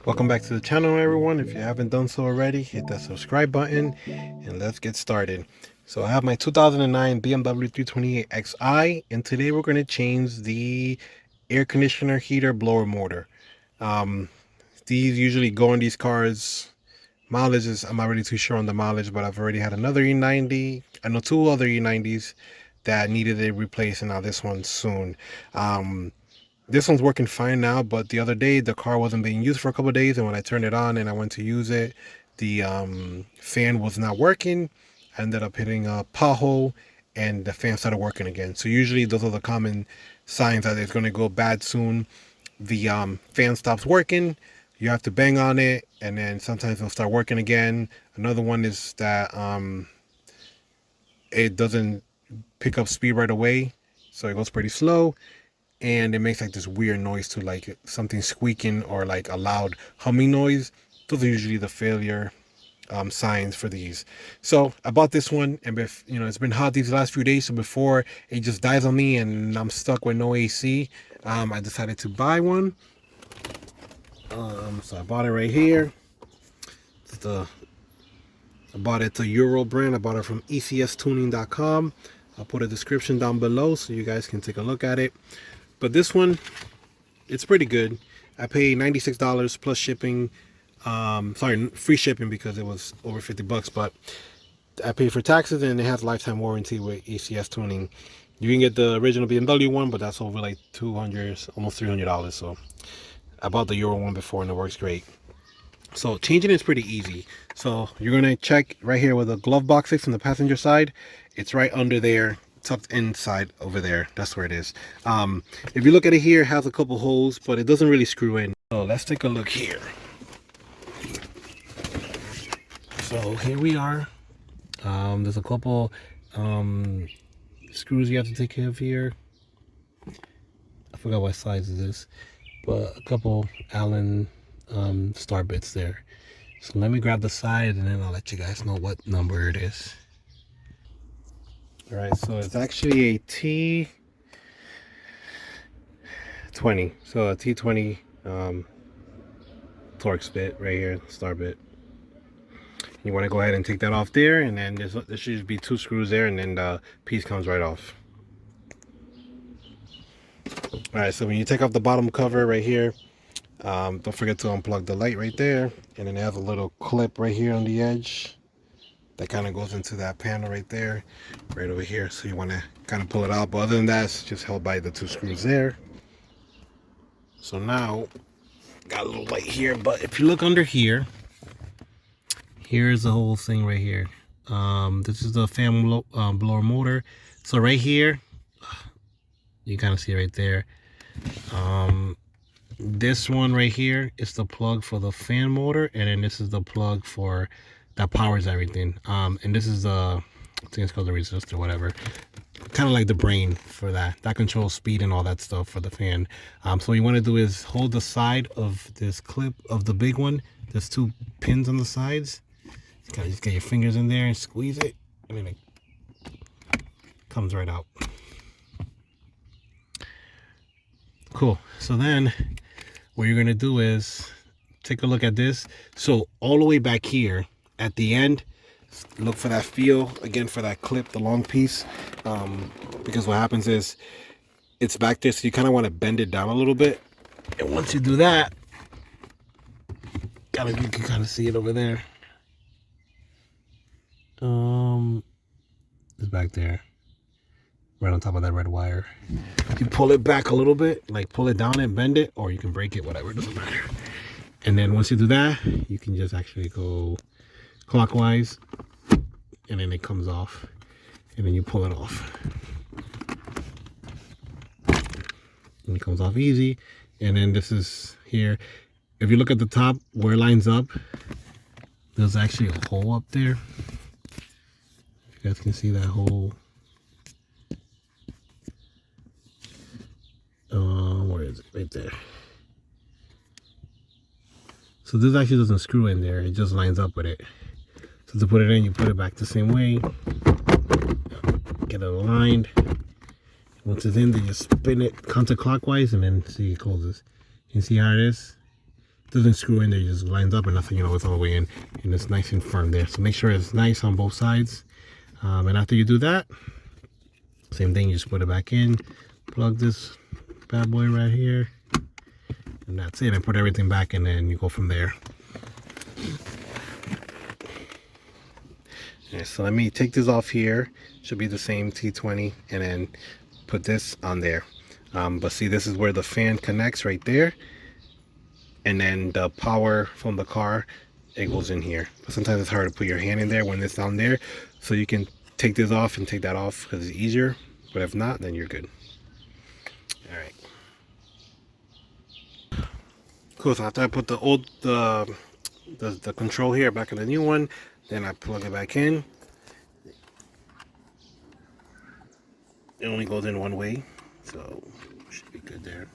Welcome back to the channel, everyone. If you haven't done so already, hit that subscribe button and let's get started. So I have my 2009 BMW 328xi, and today we're going to change the air conditioner heater blower motor. These usually go on these cars. Mileage is, I'm not really too sure on the mileage, but I've already had another E90. I know two other E90s that needed a replace, and now this one soon. This one's working fine now, but the other day the car wasn't being used for a couple of days, and when I turned it on and I went to use it, the fan was not working. I ended up hitting a pothole and the fan started working again. So usually those are the common signs that it's going to go bad soon. The fan stops working, you have to bang on it, and then sometimes it'll start working again. Another one is that it doesn't pick up speed right away, so it goes pretty slow. And it makes like this weird noise too, like something squeaking or like a loud humming noise. Those are usually the failure signs for these. So I bought this one, and it's been hot these last few days, so before it just dies on me and I'm stuck with no AC, I decided to buy one. So I bought it right here. I bought it to Euro brand. I bought it from ecstuning.com. I'll put a description down below so you guys can take a look at it. But this one, it's pretty good. I paid $96 plus shipping. Sorry, free shipping because it was over 50 bucks, but I paid for taxes, and it has lifetime warranty with ECS tuning. You can get the original BMW one, but that's over like $200, almost $300. So I bought the Euro one before, and it works great. So changing is pretty easy. So you're gonna check right here where the glove box is on the passenger side. It's right under there, tucked inside over there. That's where it is. If you look at it here, it has a couple holes, but it doesn't really screw in. So let's take a look here. So here we are. There's a couple screws you have to take care of here. I forgot what size it is, but a couple Allen star bits there. So let me grab the side, and then I'll let you guys know what number it is. All right, so it's actually a T20. So a T20 Torx bit right here, star bit. You want to go ahead and take that off there, and then there should be two screws there, and then the piece comes right off. All right, so when you take off the bottom cover right here, don't forget to unplug the light right there, and then it has a little clip right here on the edge that kind of goes into that panel right there, right over here. So you want to kind of pull it out, but other than that, it's just held by the two screws there. So now got a little light here, but if you look under here, here's the whole thing right here. This is the fan blower motor. So right here, you kind of see it right there. This one right here is the plug for the fan motor, and then this is the plug for that powers everything. And this is I think it's called the resistor, whatever. Kind of like the brain for that controls speed and all that stuff for the fan. So what you want to do is hold the side of this clip of the big one. There's two pins on the sides. You gotta just get your fingers in there and squeeze it, and then it comes right out. Cool. So then what you're gonna do is take a look at this. So all the way back here at the end, look for that feel again, for that clip, the long piece, because what happens is it's back there, so you kind of want to bend it down a little bit, and once you do that, you can kind of see it over there. It's back there, right on top of that red wire. You pull it back a little bit, like pull it down and bend it, or you can break it, whatever, it doesn't matter. And then once you do that, you can just actually go clockwise, and then it comes off, and then you pull it off, and it comes off easy. And then this is here. If you look at the top where it lines up, there's actually a hole up there. You guys can see that hole. Where is it? Right there. So this actually doesn't screw in there, it just lines up with it. So to put it in, you put it back the same way, get it aligned. Once it's in, then you spin it counterclockwise, and then see it closes. You see how it is? It doesn't screw in there, it just lines up and nothing, you know, it's all the way in, and it's nice and firm there. So make sure it's nice on both sides. And after you do that, same thing, you just put it back in, plug this bad boy right here, and that's it. And put everything back, and then you go from there. Okay, so let me take this off here. Should be the same T20, and then put this on there. But see, this is where the fan connects right there, and then the power from the car, it goes in here. But sometimes it's hard to put your hand in there when it's down there, so you can take this off and take that off because it's easier. But if not, then you're good. All right, cool. So after I put the old the control here back in the new one, then I plug it back in. It only goes in one way, so should be good there.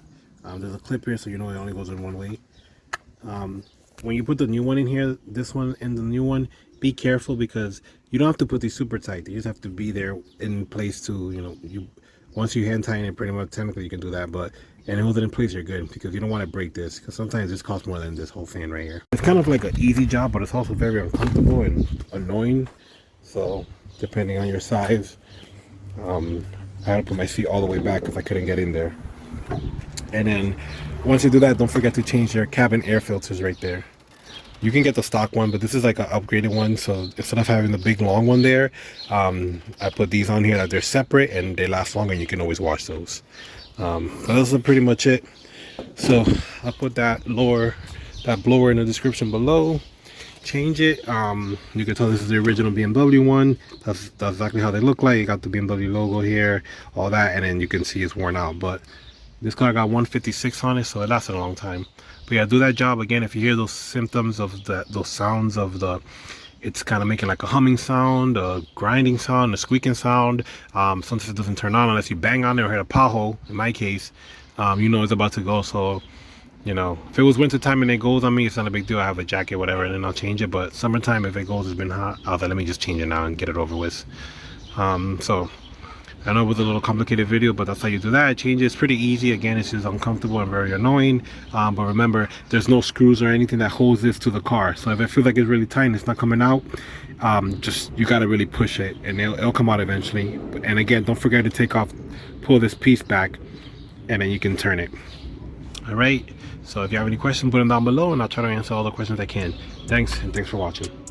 There's a clip here, so you know it only goes in one way. When you put the new one in here, this one and the new one, be careful because you don't have to put these super tight. You just have to be there in place to, you know, once you hand tighten it, pretty much technically you can do that, but and hold it in place, you're good, because you don't want to break this, because sometimes this costs more than this whole fan right here. It's kind of like an easy job, but it's also very uncomfortable and annoying. So depending on your size, I had to put my seat all the way back because I couldn't get in there. And then once you do that, don't forget to change your cabin air filters right there. You can get the stock one, but this is like an upgraded one. So instead of having the big long one there, I put these on here that they're separate and they last longer. You can always wash those. So this is pretty much it. So I'll put that blower in the description below. Change it. You can tell this is the original BMW one. That's exactly how they look like. You got the BMW logo here, all that, and then you can see it's worn out. But this car got 156 on it, so it lasted a long time. But yeah, do that job again. If you hear those symptoms of those sounds of it's kind of making like a humming sound, a grinding sound, a squeaking sound. Sometimes it doesn't turn on unless you bang on it or hit a pothole. In my case, you know it's about to go. So, you know, if it was winter time and it goes on me, it's not a big deal. I have a jacket, whatever, and then I'll change it. But summertime, if it goes, it's been hot, I was like, let me just change it now and get it over with. So I know it was a little complicated video, but that's how you do that. Change it. It's pretty easy. Again, it's just uncomfortable and very annoying. But remember, there's no screws or anything that holds this to the car. So if it feels like it's really tight and it's not coming out, just you gotta really push it, and it'll come out eventually. And again, don't forget to pull this piece back, and then you can turn it. All right. So if you have any questions, put them down below, and I'll try to answer all the questions I can. Thanks, and thanks for watching.